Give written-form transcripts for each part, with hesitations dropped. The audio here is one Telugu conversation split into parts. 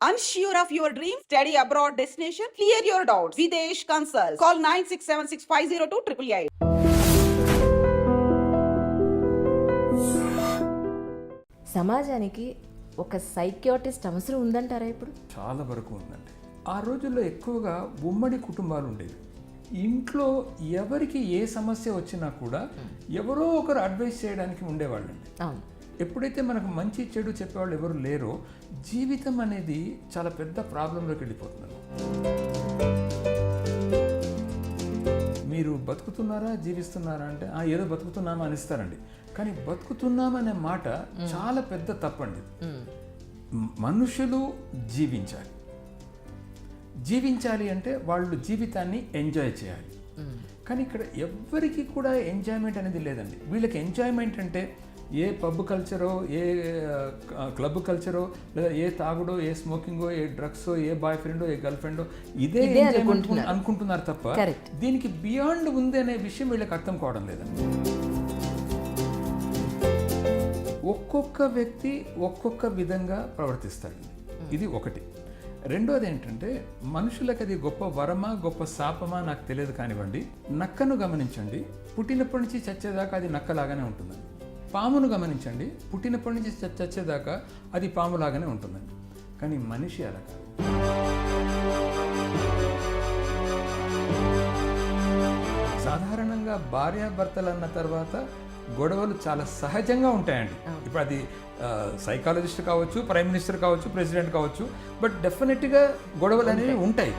Unsure of your dream? Study abroad destination? Clear your doubts. Videsh Consult. Call 9676502888. సమాజానికి ఒక సైకియాట్రిస్ట్ అవసరం ఉందంటారా ఇప్పుడు? చాలా వరకు ఉందండి. ఆ రోజుల్లో ఎక్కువగా ఉమ్మడి కుటుంబాలు ఉండేవి. ఇంట్లో ఎవరికి ఏ సమస్య వచ్చినా కూడా ఎవరో ఒకరు అడ్వైస్ చేయడానికి ఉండేవాళ్ళండి. అవును. ఎప్పుడైతే మనకు మంచి చెడు చెప్పేవాళ్ళు ఎవరు లేరో జీవితం అనేది చాలా పెద్ద ప్రాబ్లంలోకి వెళ్ళిపోతున్నారు. మీరు బతుకుతున్నారా జీవిస్తున్నారా అంటే ఏదో బతుకుతున్నామా అనిస్తారండి. కానీ బతుకుతున్నామనే మాట చాలా పెద్ద తప్పండి. మనుషులు జీవించాలి అంటే వాళ్ళు జీవితాన్ని ఎంజాయ్ చేయాలి. కానీ ఇక్కడ ఎవ్వరికి కూడా ఎంజాయ్మెంట్ అనేది లేదండి. వీళ్ళకి ఎంజాయ్మెంట్ అంటే ఏ పబ్ కల్చరో, ఏ క్లబ్ కల్చరో, లేదా ఏ తాగుడో, ఏ స్మోకింగో, ఏ డ్రగ్సో, ఏ బాయ్ ఫ్రెండో, ఏ గర్ల్ ఫ్రెండో ఇదే అనుకుంటున్నారు తప్ప దీనికి బియాండ్ ఉంది అనే విషయం వీళ్ళకి అర్థం కావడం లేదండి. ఒక్కొక్క వ్యక్తి ఒక్కొక్క విధంగా ప్రవర్తిస్తాడు. ఇది ఒకటి. రెండోది ఏంటంటే మనుషులకు అది గొప్ప వరమా గొప్ప శాపమా నాకు తెలియదు కానివ్వండి. నక్కను గమనించండి, పుట్టినప్పటి నుంచి చచ్చేదాకా అది నక్కలాగానే ఉంటుందండి. పామును గమనించండి, పుట్టినప్పటి నుంచి చచ్చేదాకా అది పాములాగానే ఉంటుందండి. కానీ మనిషి అలా కాదు. సాధారణంగా భార్యాభర్తలు అన్న తర్వాత గొడవలు చాలా సహజంగా ఉంటాయండి. ఇప్పుడు అది సైకాలజిస్ట్ కావచ్చు, ప్రైమ్ మినిస్టర్ కావచ్చు, ప్రెసిడెంట్ కావచ్చు, బట్ డెఫినెట్గా గొడవలు అనేవి ఉంటాయి.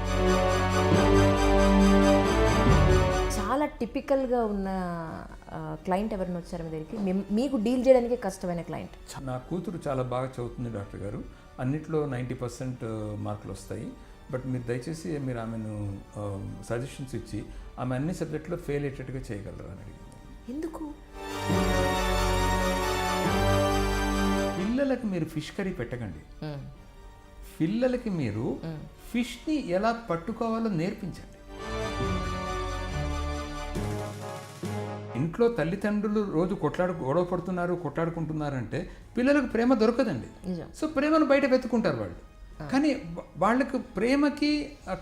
చాలా టిపికల్గా ఉన్న క్లయింట్ ఎవరైనా వచ్చారు మీ దగ్గరికి, మీకు డీల్ చేయడానికి కష్టమైన క్లయింట్? నా కూతురు చాలా బాగా చదువుతుంది డాక్టర్ గారు, అన్నిట్లో 90% మార్కులు వస్తాయి. బట్ మీరు దయచేసి మీరు ఆమెను సజెషన్స్ ఇచ్చి ఆమె అన్ని సబ్జెక్టులో ఫెయిల్ అయ్యేటట్టుగా చేయగలరు అని అడిగింది. ఎందుకు? పిల్లలకి మీరు ఫిష్ కర్రీ పెట్టకండి. పిల్లలకి మీరు ఫిష్ని ఎలా పట్టుకోవాలో నేర్పించండి. ఇంట్లో తల్లిదండ్రులు రోజు గొడవ పడుతున్నారు, కొట్లాడుకుంటున్నారంటే పిల్లలకు ప్రేమ దొరకదండి. సో ప్రేమను బయట వెతుకుంటారు వాళ్ళు. కానీ వాళ్ళకు ప్రేమకి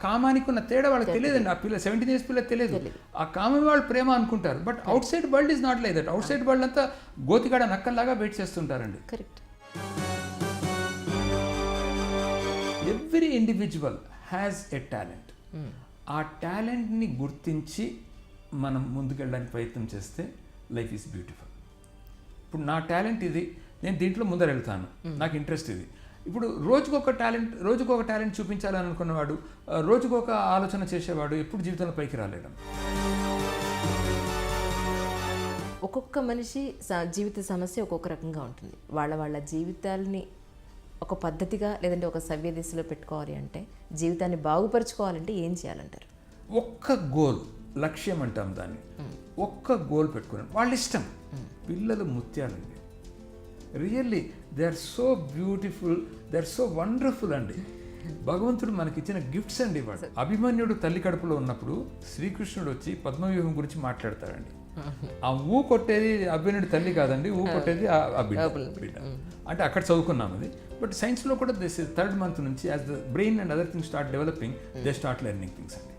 కామానికి ఉన్న తేడా వాళ్ళకి తెలియదండి. ఆ పిల్ల 17 years పిల్లకి తెలియదు. ఆ కామం వాళ్ళు ప్రేమ అనుకుంటారు. But out side world is not like that. Out side world అంతా గోతిగాడ నక్కల్లాగా వెయిట్ చేస్తుంటారండి. Correct. Every individual has a talent. ఆ టాలెంట్ని గుర్తించి మనం ముందుకెళ్ళడానికి ప్రయత్నం చేస్తే లైఫ్ ఈజ్ బ్యూటిఫుల్. ఇప్పుడు నా టాలెంట్ ఇది, నేను దీంట్లో ముందర వెళ్తాను, నాకు ఇంట్రెస్ట్ ఇది. ఇప్పుడు రోజుకొక టాలెంట్ చూపించాలని అనుకున్నవాడు, రోజుకొక ఆలోచన చేసేవాడు ఎప్పుడు జీవితంలో పైకి రాలేడు. ఒక్కొక్క మనిషి జీవిత సమస్య ఒక్కొక్క రకంగా ఉంటుంది. వాళ్ళ జీవితాలని ఒక పద్ధతిగా లేదంటే ఒక సవ్య దిశలో పెట్టుకోవాలి అంటే, జీవితాన్ని బాగుపరుచుకోవాలంటే ఏం చేయాలంటారు? ఒక్క గోల్, లక్ష్యం అంటాం దాన్ని. ఒక్క గోల్ పెట్టుకున్నాను, వాళ్ళ ఇష్టం. పిల్లలు ముత్యాలండి. Really they are so beautiful, they are so wonderful అండి. భగవంతుడు మనకిచ్చిన గిఫ్ట్స్ అండి వాడు. అభిమన్యుడు తల్లి కడుపులో ఉన్నప్పుడు శ్రీకృష్ణుడు వచ్చి పద్మవ్యూహం గురించి మాట్లాడతాడండి. ఆ ఊ కొట్టేది అభిమన్యుడి తల్లి కాదండి, ఊ కొట్టేది ఆ బిడ్డ. అంటే అక్కడ చదువుకున్నాం అది. బట్ సైన్స్లో కూడా దిస్ 3rd month నుంచి as the brain and other things start developing, they start learning things అండి.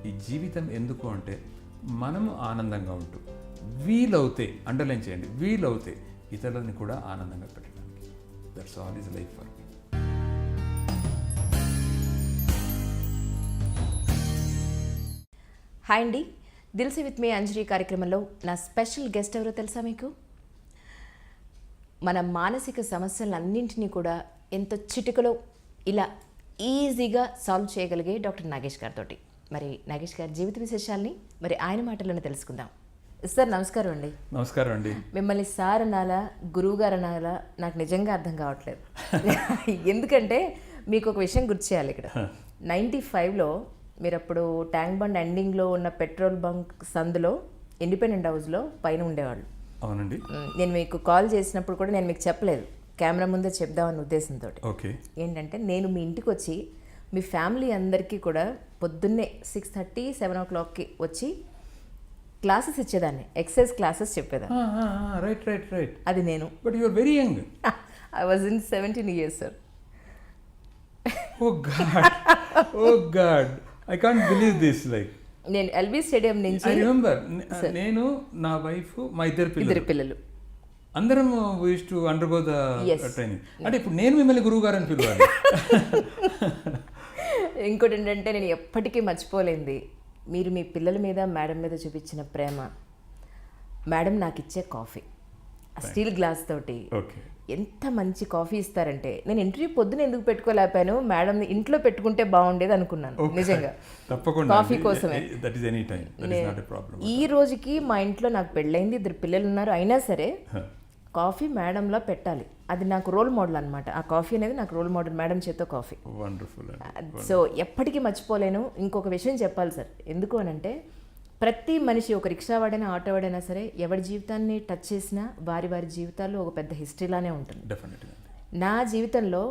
ఈ జీవితం ఎందుకు అంటే మనము ఆనందంగా ఉంటూ వీలవుతే, అండర్లైన్ చేయండి, వీలవుతే ఇతరులని కూడా ఆనందంగా పెట్టడానికి. That's all is life for me. Hi అండి, దిల్సీ విత్ మీ అంజలి కార్యక్రమంలో నా స్పెషల్ గెస్ట్ ఎవరో తెలుసా మీకు? మన మానసిక సమస్యలన్నింటినీ కూడా ఎంతో చిటికలో ఇలా ఈజీగా సాల్వ్ చేయగలిగే డాక్టర్ నాగేష్ గారితో. మరి నాగేష్ గారి జీవిత విశేషాలని మరి ఆయన మాటల్లోనే తెలుసుకుందాం. సార్ నమస్కారం అండి. నమస్కారం అండి. మిమ్మల్ని సార్ అనాలా, గురువు గారు అనాలా నాకు నిజంగా అర్థం కావట్లేదు. ఎందుకంటే మీకు ఒక విషయం గుర్తు చేయాలి. ఇక్కడ 95లో మీరు అప్పుడు ట్యాంక్ బండ్ ఎండింగ్లో ఉన్న పెట్రోల్ బంక్ సందులో ఇండిపెండెంట్ హౌస్లో పైన ఉండేవాళ్ళు. అవునండి. నేను మీకు కాల్ చేసినప్పుడు కూడా నేను మీకు చెప్పలేదు, కెమెరా ముందే చెప్దామన్న ఉద్దేశంతో. ఓకే. ఏంటంటే నేను మీ ఇంటికి వచ్చి మీ ఫ్యామిలీ అందరికీ కూడా పొద్దున్నే 6:30, 7 o'clockకి వచ్చి క్లాసెస్ ఇచ్చేదాన్ని, ఎక్సర్సైజ్ క్లాసెస్ చెప్పేదాన్ని. రైట్. అది నేను. But you are very young. I was in 17 years, sir. Oh god I can't believe this. Like నేను ఎల్బీ స్టేడియం ఐ నుంచి రిమెంబర్, నేను, నా వైఫ్, మా ఇద్దరు పిల్లలు అందరం use to undergo the Yes. Training. అంటే ఇప్పుడు నేను మిమ్మల్ని గురువు గారు అని పిలవాలి. ఇంకోటి ఏంటంటే నేను ఎప్పటికీ మర్చిపోలేంది, మీరు మీ పిల్లల మీద మేడం మీద చూపించిన ప్రేమ. మేడం నాకు ఇచ్చే కాఫీ, స్టీల్ గ్లాస్ తోటి ఓకే, ఎంత మంచి కాఫీ ఇస్తారంటే, నేను ఇంటర్వ్యూ పొద్దున ఎందుకు పెట్టుకోలేకపోయాను, మేడం ఇంట్లో పెట్టుకుంటే బాగుండేది అనుకున్నాను నిజంగా. తప్పకుండా కాఫీ కోసమే. That is any time, that is not a problem. ఈ రోజుకి మా ఇంట్లో నాకు పెళ్ళైంది, 2 పిల్లలు ఉన్నారు, అయినా సరే కాఫీ మేడంలా పెట్టాలి, అది నాకు రోల్ మోడల్ అనమాట. ఆ కాఫీ అనేది నాకు రోల్ మోడల్, మేడం చేత్తో కాఫీ. వండర్ఫుల్. సో ఎప్పటికీ మర్చిపోలేను. ఇంకొక విషయం చెప్పాలి సార్, ఎందుకు అనంటే ప్రతి మనిషి, ఒక రిక్షా వాడైనా ఆటో వాడైనా సరే, ఎవరి జీవితాన్ని టచ్ చేసినా వారి జీవితాల్లో ఒక పెద్ద హిస్టరీలానే ఉంటుంది. డెఫినెట్గా. నా జీవితంలో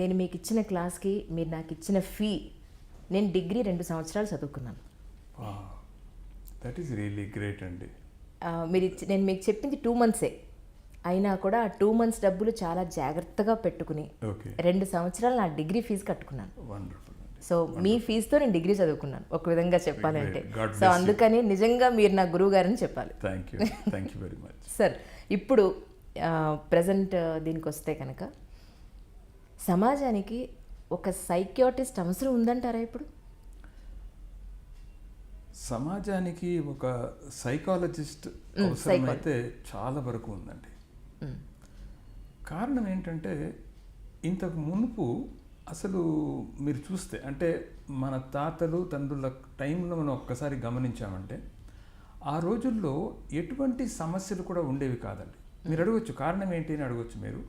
నేను మీకు ఇచ్చిన క్లాస్కి మీరు నాకు ఇచ్చిన ఫీ, నేను డిగ్రీ 2 సంవత్సరాలు చదువుకున్నాను. దట్ ఈస్ రియల్లీ గ్రేట్ అండి. నేను మీకు చెప్పింది 2 మంత్సే, అయినా కూడా ఆ 2 మంత్స్ డబ్బులు చాలా జాగ్రత్తగా పెట్టుకుని ఓకే, 2 సంవత్సరాలు నా డిగ్రీ ఫీజు కట్టుకున్నాను. వండర్ఫుల్. సో మీ ఫీజుతో నేను డిగ్రీ చదువుకున్నాను ఒక విధంగా చెప్పాలంటే. God సో అందుకని నిజంగా మీరు నా గురువు గారని చెప్పాలి. Thank you very much. Sir, ఇప్పుడు ప్రజెంట్ దీనికి వస్తే కనుక సమాజానికి ఒక సైకియాట్రిస్ట్ అవసరం ఉందంటారా ఇప్పుడు? సమాజానికి ఒక సైకాలజిస్ట్ అవసరం అయితే చాలా వరకు ఉందండి. కారణం ఏంటంటే, ఇంతకు మునుపు అసలు మీరు చూస్తే, అంటే మన తాతలు తండ్రుల టైంలో మనం ఒక్కసారి గమనించామంటే, ఆ రోజుల్లో ఎటువంటి సమస్యలు కూడా ఉండేవి కాదండి. మీరు అడగవచ్చు కారణం ఏంటి అని అడగవచ్చు మీరు.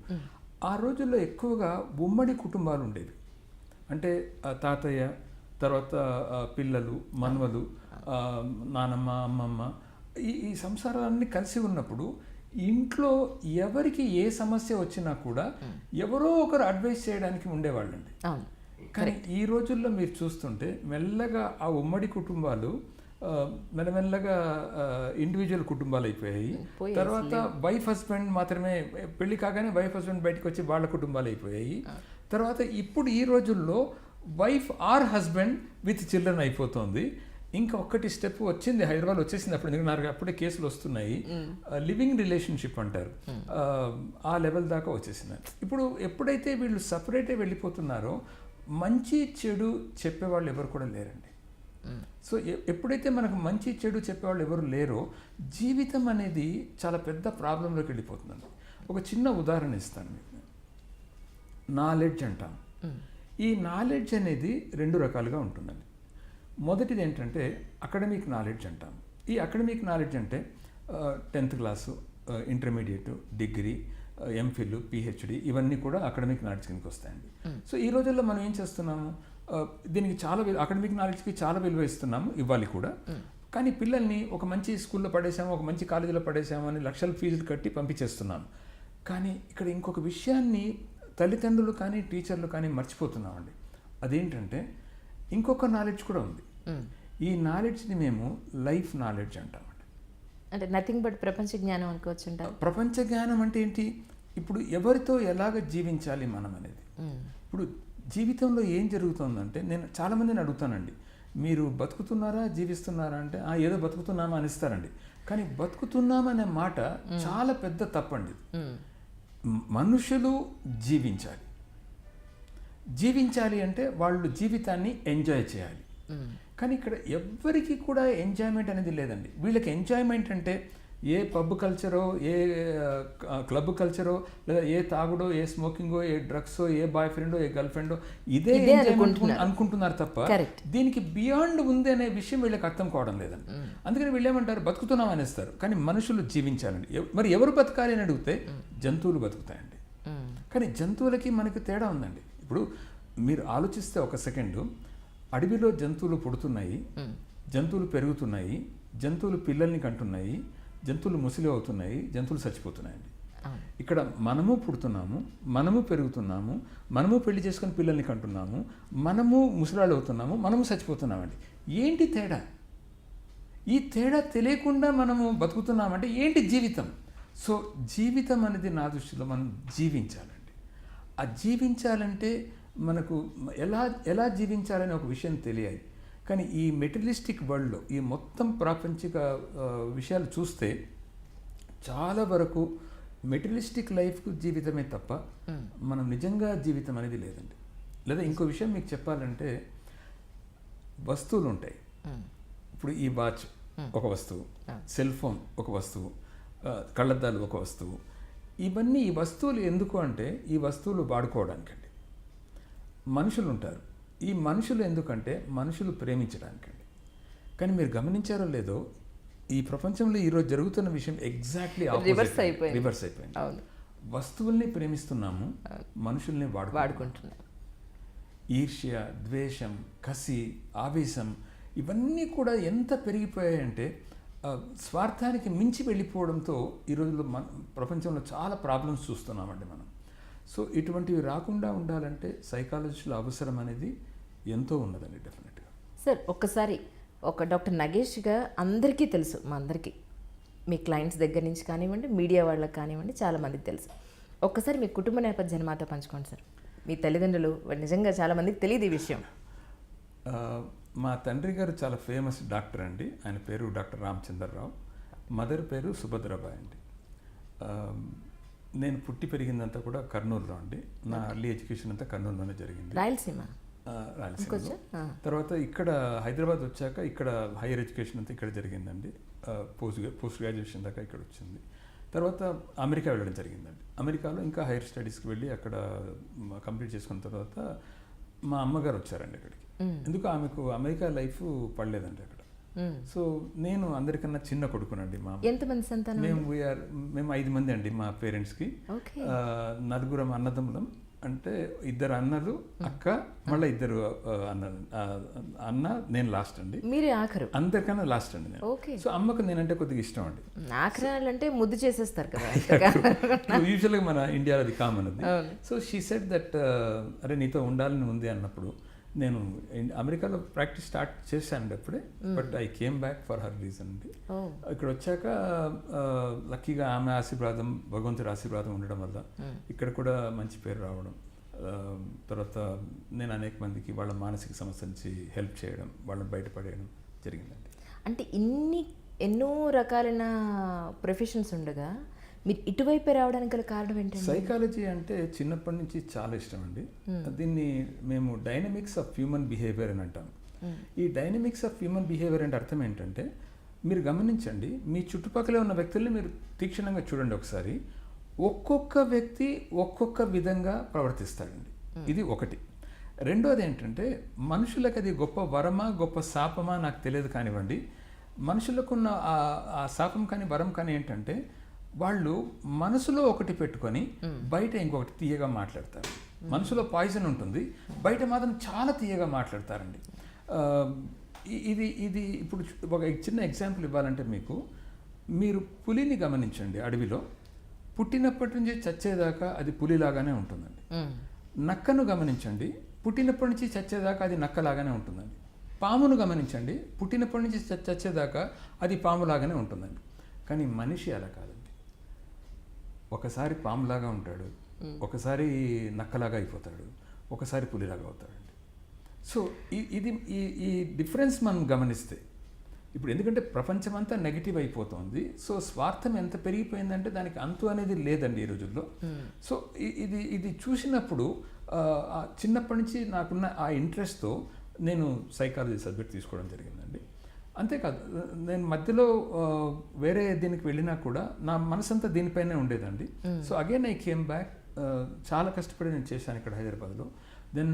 ఆ రోజుల్లో ఎక్కువగా ఉమ్మడి కుటుంబాలు ఉండేవి. అంటే తాతయ్య, తర్వాత పిల్లలు, మనవలు, నానమ్మ, అమ్మమ్మ, ఈ సంసారాలన్నీ కలిసి ఉన్నప్పుడు ఇంట్లో ఎవరికి ఏ సమస్య వచ్చినా కూడా ఎవరో ఒకరు అడ్వైస్ చేయడానికి ఉండేవాళ్ళండి. కానీ ఈ రోజుల్లో మీరు చూస్తుంటే మెల్లగా ఆ ఉమ్మడి కుటుంబాలు మెల్లమెల్లగా ఇండివిజువల్ కుటుంబాలు అయిపోయాయి. తర్వాత వైఫ్ హస్బెండ్ మాత్రమే, పెళ్లి కాగానే వైఫ్ హస్బెండ్ బయటకు వచ్చి వాళ్ళ కుటుంబాలు అయిపోయాయి. తర్వాత ఇప్పుడు ఈ రోజుల్లో wife or husband with children అయిపోతుంది. ఇంకా ఒక్కటి స్టెప్ వచ్చింది, హైదరాబాద్ వచ్చేసింది. అప్పుడు నాకు అప్పుడే కేసులు వస్తున్నాయి, లివింగ్ రిలేషన్షిప్ అంటారు, ఆ లెవెల్ దాకా వచ్చేసింది. ఇప్పుడు ఎప్పుడైతే వీళ్ళు సపరేటే వెళ్ళిపోతున్నారో మంచి చెడు చెప్పేవాళ్ళు ఎవరు కూడా లేరండి. సో ఎప్పుడైతే మనకు మంచి చెడు చెప్పేవాళ్ళు ఎవరు లేరో జీవితం అనేది చాలా పెద్ద ప్రాబ్లంలోకి వెళ్ళిపోతుందండి. ఒక చిన్న ఉదాహరణ ఇస్తాను మీకు. నాలెడ్జ్ అంటాం. ఈ నాలెడ్జ్ అనేది 2 రకాలుగా ఉంటుందండి. మొదటిది ఏంటంటే అకాడమిక్ నాలెడ్జ్ అంటాం. ఈ అకాడమిక్ నాలెడ్జ్ అంటే 10th class, intermediate, degree, MPhil, PhD, ఇవన్నీ కూడా అకాడమిక్ నాలెడ్జ్ కిందకి వస్తాయండి. సో ఈ రోజుల్లో మనం ఏం చేస్తున్నాము, దీనికి చాలా అకాడమిక్ నాలెడ్జ్కి చాలా విలువ ఇస్తున్నాము, ఇవ్వాలి కూడా. కానీ పిల్లల్ని ఒక మంచి స్కూల్లో పడేసాము, ఒక మంచి కాలేజీలో పడేసాము అని లక్షల ఫీజులు కట్టి పంపించేస్తున్నాము. కానీ ఇక్కడ ఇంకొక విషయాన్ని తల్లిదండ్రులు కానీ టీచర్లు కానీ మర్చిపోతున్నామండి. అదేంటంటే ఇంకొక నాలెడ్జ్ కూడా ఉంది. ఈ నాలెడ్జ్ని మేము లైఫ్ నాలెడ్జ్ అంటామండి. అంటే నథింగ్ బట్ ప్రపంచ జ్ఞానం అనుకోవచ్చు అంటారు. ప్రపంచ జ్ఞానం అంటే ఏంటి? ఇప్పుడు ఎవరితో ఎలాగ జీవించాలి మనం అనేది. ఇప్పుడు జీవితంలో ఏం జరుగుతుందంటే, నేను చాలామందిని అడుగుతానండి, మీరు బతుకుతున్నారా జీవిస్తున్నారా అంటే ఏదో బతుకుతున్నామా అనిస్తారండి. కానీ బతుకుతున్నామనే మాట చాలా పెద్ద తప్పండి. మనుషులు జీవించాలి. జీవించాలి అంటే వాళ్ళు జీవితాన్ని ఎంజాయ్ చేయాలి. కానీ ఇక్కడ ఎవ్వరికి కూడా ఎంజాయ్మెంట్ అనేది లేదండి. వీళ్ళకి ఎంజాయ్మెంట్ అంటే ఏ పబ్ కల్చరో, ఏ క్లబ్ కల్చరో, లేదా ఏ తాగుడో, ఏ స్మోకింగో, ఏ డ్రగ్సో, ఏ బాయ్ ఫ్రెండో, ఏ గర్ల్ ఫ్రెండో, ఇదే అనుకుంటున్నారు తప్ప దీనికి బియాండ్ ఉంది అనే విషయం వీళ్ళకి అర్థం కావడం లేదండి. అందుకని వీళ్ళు ఏమంటారు, బతుకుతున్నాం అనేస్తారు. కానీ మనుషులు జీవించాలండి. మరి ఎవరు బతకాలి అని అడిగితే జంతువులు బతుకుతాయండి. కానీ జంతువులకి మనకి తేడా ఉందండి. ఇప్పుడు మీరు ఆలోచిస్తే ఒక సెకండు, అడవిలో జంతువులు పుడుతున్నాయి, జంతువులు పెరుగుతున్నాయి, జంతువులు పిల్లల్ని కంటున్నాయి, జంతువులు ముసలి అవుతున్నాయి, జంతువులు చచ్చిపోతున్నాయండి. ఇక్కడ మనము పుడుతున్నాము, మనము పెరుగుతున్నాము, మనము పెళ్లి చేసుకుని పిల్లల్ని కంటున్నాము, మనము ముసలాళ్ళు అవుతున్నాము, మనము చచ్చిపోతున్నామండి. ఏంటి తేడా? ఈ తేడా తెలియకుండా మనము బతుకుతున్నామంటే ఏంటి జీవితం? సో జీవితం అనేది నా దృష్టిలో మనం జీవించాలండి. ఆ జీవించాలంటే మనకు ఎలా జీవించాలనే ఒక విషయం తెలియాలి. కానీ ఈ మెటీరియలిస్టిక్ వరల్డ్లో ఈ మొత్తం ప్రాపంచిక విషయాలు చూస్తే చాలా వరకు మెటీరియలిస్టిక్ లైఫ్కు జీవితమే తప్ప మనం నిజంగా జీవితం అనేది లేదండి. లేదా ఇంకో విషయం మీకు చెప్పాలంటే, వస్తువులు ఉంటాయి. ఇప్పుడు ఈ వాచ్ ఒక వస్తువు, సెల్ ఫోన్ ఒక వస్తువు, కళ్ళద్దాలు ఒక వస్తువు. ఇవన్నీ ఈ వస్తువులు ఎందుకు అంటే ఈ వస్తువులు వాడుకోవడానికండి. మనుషులు ఉంటారు, ఈ మనుషులు ఎందుకంటే మనుషులు ప్రేమించడానికండి. కానీ మీరు గమనించారో లేదో, ఈ ప్రపంచంలో ఈరోజు జరుగుతున్న విషయం ఎగ్జాక్ట్లీ రివర్స్ అయిపోయింది. వస్తువుల్ని ప్రేమిస్తున్నాము, మనుషుల్ని వాడుకుంటున్నాము. ఈర్ష్య, ద్వేషం, కసి, ఆవేశం ఇవన్నీ కూడా ఎంత పెరిగిపోయాయంటే స్వార్థానికి మించి వెళ్ళిపోవడంతో ఈ రోజుల్లో ప్రపంచంలో చాలా ప్రాబ్లమ్స్ చూస్తున్నామండి మనం. సో ఇటువంటివి రాకుండా ఉండాలంటే సైకాలజిస్టుల అవసరం అనేది ఎంతో ఉన్నదండి డెఫినెట్గా. సార్ ఒక్కసారి ఒక డాక్టర్ నగేష్గా అందరికీ తెలుసు, మా అందరికీ, మీ క్లయింట్స్ దగ్గర నుంచి కానివ్వండి, మీడియా వాళ్ళకి కానివ్వండి, చాలామందికి తెలుసు. ఒక్కసారి మీ కుటుంబ నేపథ్యాన్ని మాతో పంచుకోండి సార్. మీ తల్లిదండ్రులు నిజంగా చాలామందికి తెలియదు ఈ విషయం. మా తండ్రి గారు చాలా ఫేమస్ డాక్టర్ అండి. ఆయన పేరు డాక్టర్ రామచంద్రరావు. మదర్ పేరు సుభద్రబాయ్ అండి. నేను పుట్టి పెరిగిందంతా కూడా కర్నూలులో అండి. నా అర్లీ ఎడ్యుకేషన్ అంతా కర్నూలులోనే జరిగింది. రాయలసీమ. తర్వాత ఇక్కడ హైదరాబాద్ వచ్చాక ఇక్కడ హైయర్ ఎడ్యుకేషన్ అంతా ఇక్కడ జరిగిందండి. పోస్ట్ గ్రాడ్యుయేషన్ దాకా ఇక్కడ వచ్చింది. తర్వాత అమెరికా వెళ్ళడం జరిగిందండి. అమెరికాలో ఇంకా హైయర్ స్టడీస్కి వెళ్ళి అక్కడ కంప్లీట్ చేసుకున్న తర్వాత మా అమ్మగారు వచ్చారండి ఇక్కడికి. ఎందుకు ఆమెకు అమెరికా లైఫ్ పడలేదండి అక్కడ. సో నేను అందరికన్నా చిన్న కొడుకునండి. మా ఎంతమంది సంతానం? మేము 5 మంది అండి మా పేరెంట్స్కి. 4 అన్నదమ్ములం. అంటే 2 అన్నలు, అక్క, మళ్ళీ 2 అన్న, నేను లాస్ట్ అండి. మీరే ఆఖరు? అందరికన్నా లాస్ట్ అండి నేను. సో అమ్మకు నేనంటే కొద్దిగా ఇష్టం అండి. ఆఖరు అంటే ముద్దు చేసేస్తారు కదా. యూజువల్గా మన ఇండియాలో అది కామన్ అది. సో షీ సెడ్ దట్ అరే నీతో ఉండాలని ఉంది అన్నప్పుడు నేను అమెరికాలో ప్రాక్టీస్ స్టార్ట్ చేశానండి అప్పుడే. But I came back for her reason అండి. ఇక్కడ వచ్చాక లక్కీగా ఆమె ఆశీర్వాదం, భగవంతుడి ఆశీర్వాదం ఉండడం వల్ల ఇక్కడ కూడా మంచి పేరు రావడం, తర్వాత నేను అనేక మందికి వాళ్ళ మానసిక సమస్య నుంచి హెల్ప్ చేయడం, వాళ్ళని బయటపడేయడం జరిగిందండి. అంటే ఎన్నో రకాలైన ప్రొఫెషన్స్ ఉండగా మీరు ఇటువైపు రావడానికి గల కారణం ఏంటంటే? సైకాలజీ అంటే చిన్నప్పటి నుంచి చాలా ఇష్టం అండి. దీన్ని మేము డైనమిక్స్ ఆఫ్ హ్యూమన్ బిహేవియర్ అని అంటాం. ఈ డైనమిక్స్ ఆఫ్ హ్యూమన్ బిహేవియర్ అంటే అర్థం ఏంటంటే, మీరు గమనించండి, మీ చుట్టుపక్కల ఉన్న వ్యక్తుల్ని మీరు తీక్షణంగా చూడండి ఒకసారి. ఒక్కొక్క వ్యక్తి ఒక్కొక్క విధంగా ప్రవర్తిస్తాడండి. ఇది ఒకటి. రెండోది ఏంటంటే, మనుషులకు అది గొప్ప వరమా గొప్ప శాపమా నాకు తెలియదు కానివ్వండి, మనుషులకున్న ఆ శాపం కానీ వరం కానీ ఏంటంటే, వాళ్ళు మనసులో ఒకటి పెట్టుకొని బయట ఇంకొకటి తీయగా మాట్లాడతారు. మనసులో పాయిజన్ ఉంటుంది, బయట మాత్రం చాలా తీయగా మాట్లాడతారండి. ఇది ఇప్పుడు ఒక చిన్న ఎగ్జాంపుల్ ఇవ్వాలంటే మీకు, మీరు పులిని గమనించండి. అడవిలో పుట్టినప్పటి నుంచి చచ్చేదాకా అది పులిలాగానే ఉంటుందండి. నక్కను గమనించండి, పుట్టినప్పటి నుంచి చచ్చేదాకా అది నక్కలాగానే ఉంటుందండి. పామును గమనించండి, పుట్టినప్పటి నుంచి చచ్చేదాకా అది పాములాగానే ఉంటుందండి. కానీ మనిషి అలా కాదండి. ఒకసారి పాములాగా ఉంటాడు, ఒకసారి నక్కలాగా అయిపోతాడు, ఒకసారి పులిలాగా అవుతాడండి. సో ఈ డిఫరెన్స్ మనం గమనిస్తే ఇప్పుడు, ఎందుకంటే ప్రపంచం అంతా నెగిటివ్ అయిపోతుంది. సో స్వార్థం ఎంత పెరిగిపోయిందంటే దానికి అంతు అనేది లేదండి ఈ రోజుల్లో. సో ఇది చూసినప్పుడు చిన్నప్పటి నుంచి నాకున్న ఆ ఇంట్రెస్ట్తో నేను సైకాలజీ సబ్జెక్ట్ తీసుకోవడం జరిగిందండి. అంతేకాదు, నేను మధ్యలో వేరే దీనికి వెళ్ళినా కూడా నా మనసంతా దీనిపైనే ఉండేదండి. So again I came back. చాలా కష్టపడి నేను చేశాను ఇక్కడ హైదరాబాద్లో. దెన్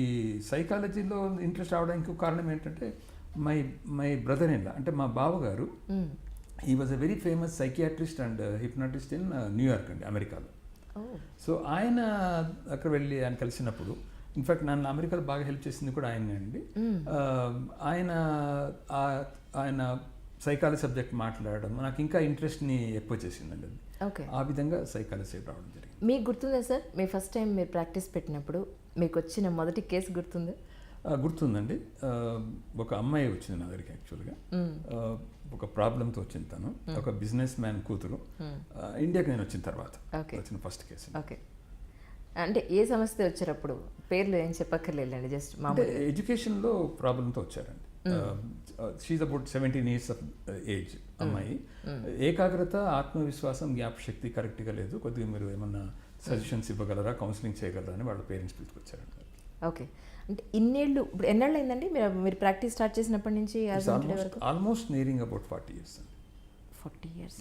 ఈ సైకాలజీలో ఇంట్రెస్ట్ రావడానికి ఇంకో కారణం ఏంటంటే, మై బ్రదర్ ఇన్ లా, అంటే మా బావగారు, he was a very famous psychiatrist and hypnotist in New York అండి, అమెరికాలో. సో ఆయన అక్కడ వెళ్ళి ఆయన కలిసినప్పుడు, ఇన్ఫ్యాక్ట్ నన్ను అమెరికాలో బాగా హెల్ప్ చేసింది కూడా ఆయనే అండి. ఆయన సైకాలజీ సబ్జెక్ట్ మాట్లాడడం నాకు ఇంకా ఇంట్రెస్ట్ని ఎక్కువ చేసిందండి. అది ఆ విధంగా సైకాలజీ రావడం జరిగింది. మీకు గుర్తుందా సార్, మీ ఫస్ట్ టైం మీరు ప్రాక్టీస్ పెట్టినప్పుడు మీకు వచ్చిన మొదటి కేసు గుర్తుందా? గుర్తుందండి. ఒక అమ్మాయి వచ్చింది నా దగ్గరికి. యాక్చువల్గా ఒక ప్రాబ్లంతో వచ్చింది. తను ఒక బిజినెస్ మ్యాన్ కూతురు. ఇండియాకి నేను వచ్చిన తర్వాత వచ్చిన ఫస్ట్ కేసు. ఓకే. అంటే ఏ సమస్య వచ్చారప్పుడు పేర్లు ఏం చెప్పక్కర్లేదండి, జస్ట్ అంటే మామూలు. ఎడ్యుకేషన్లో ప్రాబ్లంతో వచ్చారండి. She's about 17 years of age అమ్మాయి. ఏకాగ్రత, ఆత్మవిశ్వాసం, జ్ఞాపశక్తి కరెక్ట్గా లేదు, కొద్దిగా మీరు ఏమన్నా సజెషన్స్ ఇవ్వగలరా, కౌన్సిలింగ్ చేయగలరా అని వాళ్ళ పేరెంట్స్ పిలుచుకొచ్చారండి. ఓకే, అంటే ఇన్నేళ్ళు ఇప్పుడు ఎన్నేళ్ళు అయిందండి మీరు ప్రాక్టీస్ స్టార్ట్ చేసినప్పటి నుంచి ఆల్మోస్ట్ నియరింగ్ అబౌట్ 40 years అండి. 40 years.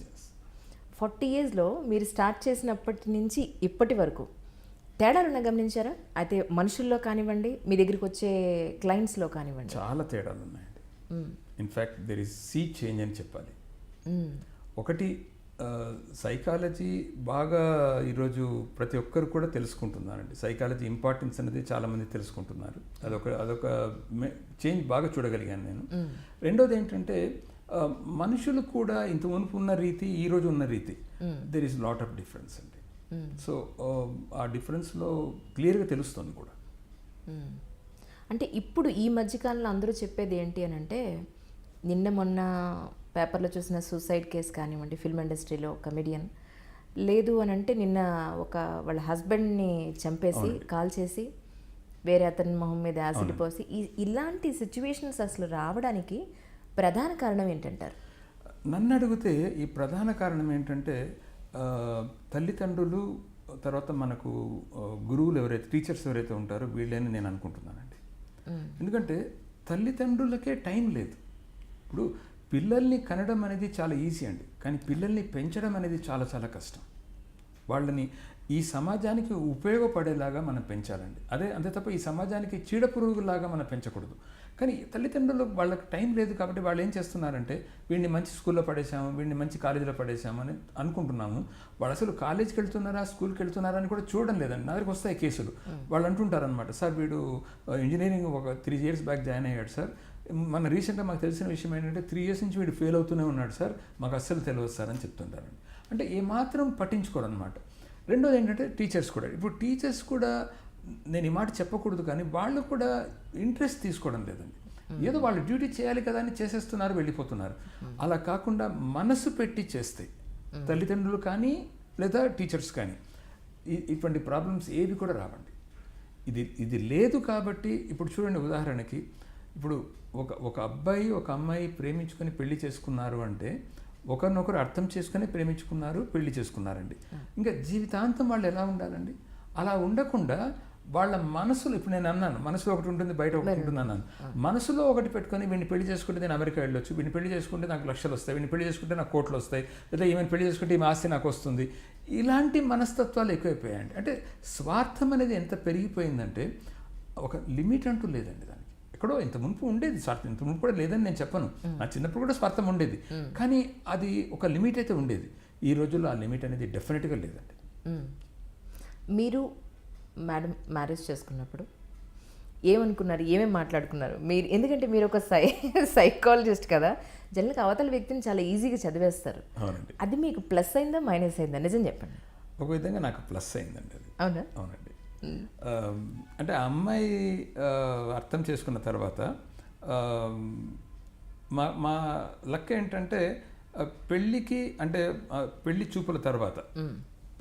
40 yearsలో మీరు స్టార్ట్ చేసినప్పటి నుంచి ఇప్పటి వరకు తేడాలున్న గమనించారా? అయితే మనుషుల్లో కానివ్వండి, మీ దగ్గరికి వచ్చే క్లయింట్స్లో కానివ్వండి. చాలా తేడాలు ఉన్నాయండి. In fact there is sea change అని చెప్పాలి. ఒకటి, సైకాలజీ బాగా ఈరోజు ప్రతి ఒక్కరు కూడా తెలుసుకుంటున్నారండి. సైకాలజీ ఇంపార్టెన్స్ అనేది చాలామంది తెలుసుకుంటున్నారు. అదొక చేంజ్ బాగా చూడగలిగాను నేను. రెండోది ఏంటంటే మనుషులు కూడా ఇంత మునుపు ఉన్న రీతి, ఈరోజు ఉన్న రీతి, there is lot of difference అండి. సో ఆ డిఫరెన్స్లో క్లియర్గా తెలుస్తుంది కూడా. అంటే ఇప్పుడు ఈ మధ్యకాలంలో అందరూ చెప్పేది ఏంటి అని అంటే, నిన్న మొన్న పేపర్లో చూసిన సూసైడ్ కేసు కానివ్వండి, ఫిల్మ్ ఇండస్ట్రీలో కమెడియన్, లేదు అని అంటే నిన్న వాళ్ళ హస్బెండ్ని చంపేసి కాల్ చేసి వేరే అతని మొహం మీద యాసిడ్ పోసి, ఇలాంటి సిచ్యువేషన్స్ అసలు రావడానికి ప్రధాన కారణం ఏంటంటారు? నన్ను అడిగితే ఈ ప్రధాన కారణం ఏంటంటే తల్లిదండ్రులు, తర్వాత మనకు గురువులు ఎవరైతే, టీచర్స్ ఎవరైతే ఉంటారో వీళ్ళని నేను అనుకుంటున్నానండి. ఎందుకంటే తల్లిదండ్రులకే టైం లేదు. ఇప్పుడు పిల్లల్ని కనడం అనేది చాలా ఈజీ అండి, కానీ పిల్లల్ని పెంచడం అనేది చాలా చాలా కష్టం. వాళ్ళని ఈ సమాజానికి ఉపయోగపడేలాగా మనం పెంచాలండి. అంతే తప్ప ఈ సమాజానికి చీడపురుగులాగా మనం పెంచకూడదు. కానీ తల్లిదండ్రులు వాళ్ళకి టైం లేదు కాబట్టి వాళ్ళు ఏం చేస్తున్నారంటే, వీడిని మంచి స్కూల్లో పడేసాము, వీడిని మంచి కాలేజీలో పడేసాము అని అనుకుంటున్నాము. వాళ్ళు అసలు కాలేజీకి వెళ్తున్నారా, స్కూల్కి వెళ్తున్నారా అని కూడా చూడడం లేదండి. నా దగ్గరికి వస్తాయి కేసులు. వాళ్ళు అంటుంటారనమాట, సార్ వీడు ఇంజనీరింగ్ ఒక 3 years బ్యాక్ జాయిన్ అయ్యాడు సార్, మన రీసెంట్గా మాకు తెలిసిన విషయం ఏంటంటే 3 years నుంచి వీడు ఫెయిల్ అవుతూనే ఉన్నాడు సార్, మాకు అస్సలు తెలియదు సార్ అని చెప్తుంటారండి. అంటే ఏమాత్రం పట్టించుకోరు అనమాట. రెండోది ఏంటంటే టీచర్స్ కూడా, ఇప్పుడు టీచర్స్ కూడా, నేను ఈ మాట చెప్పకూడదు కానీ వాళ్ళు కూడా ఇంట్రెస్ట్ తీసుకోవడం లేదండి. ఏదో వాళ్ళు డ్యూటీ చేయాలి కదా అని చేసేస్తున్నారు, వెళ్ళిపోతున్నారు. అలా కాకుండా మనసు పెట్టి చేస్తే తల్లిదండ్రులు కానీ లేదా టీచర్స్ కానీ ఇటువంటి ప్రాబ్లమ్స్ ఏవి కూడా రావండి. ఇది లేదు కాబట్టి ఇప్పుడు చూడండి, ఉదాహరణకి ఇప్పుడు ఒక అబ్బాయి ఒక అమ్మాయి ప్రేమించుకొని పెళ్లి చేసుకున్నారు అంటే ఒకరినొకరు అర్థం చేసుకుని ప్రేమించుకున్నారు, పెళ్లి చేసుకున్నారండి. ఇంకా జీవితాంతం వాళ్ళు ఎలా ఉండాలండి? అలా ఉండకుండా వాళ్ళ మనసులో, ఇప్పుడు నేను అన్నాను మనసులో ఒకటి ఉంటుంది, బయట ఒకటి ఉంటుంది అన్నాను. మనసులో ఒకటి పెట్టుకొని వీడిని పెళ్లి చేసుకుంటే నేను అమెరికా వెళ్ళొచ్చు, వీడిని పెళ్లి చేసుకుంటే నాకు లక్షలు వస్తాయి, వీడిని పెళ్లి చేసుకుంటే నాకు కోట్లు వస్తాయి, లేదా ఈమెను పెళ్లి చేసుకుంటే ఈమె ఆస్తి నాకు వస్తుంది, ఇలాంటి మనస్తత్వాలు ఎక్కువైపోయాయండి. అంటే స్వార్థం అనేది ఎంత పెరిగిపోయిందంటే ఒక లిమిట్ అంటూ లేదండి దానికి. ఎక్కడో ఇంత మునుపు ఉండేది స్వార్థం, ఇంత మునుపు కూడా లేదని నేను చెప్పను, నా చిన్నప్పుడు కూడా స్వార్థం ఉండేది, కానీ అది ఒక లిమిట్ అయితే ఉండేది. ఈ రోజుల్లో ఆ లిమిట్ అనేది డెఫినెట్గా లేదండి. మీరు మేడం మ్యారేజ్ చేసుకున్నప్పుడు ఏమనుకున్నారు, ఏమేమి మాట్లాడుకున్నారు మీరు? ఎందుకంటే మీరు ఒక సైకాలజిస్ట్ కదా, జనరల్గా అవతల వ్యక్తిని చాలా ఈజీగా చదివేస్తారు. అవునండి. అది మీకు ప్లస్ అయిందా మైనస్ అయిందా, నిజం చెప్పండి. ఒక విధంగా నాకు ప్లస్ అయిందండి అది. అవునా? అవునండి. అంటే ఆ అమ్మాయి అర్థం చేసుకున్న తర్వాత మా లక్ ఏంటంటే పెళ్ళికి, అంటే పెళ్లి చూపుల తర్వాత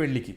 పెళ్ళికి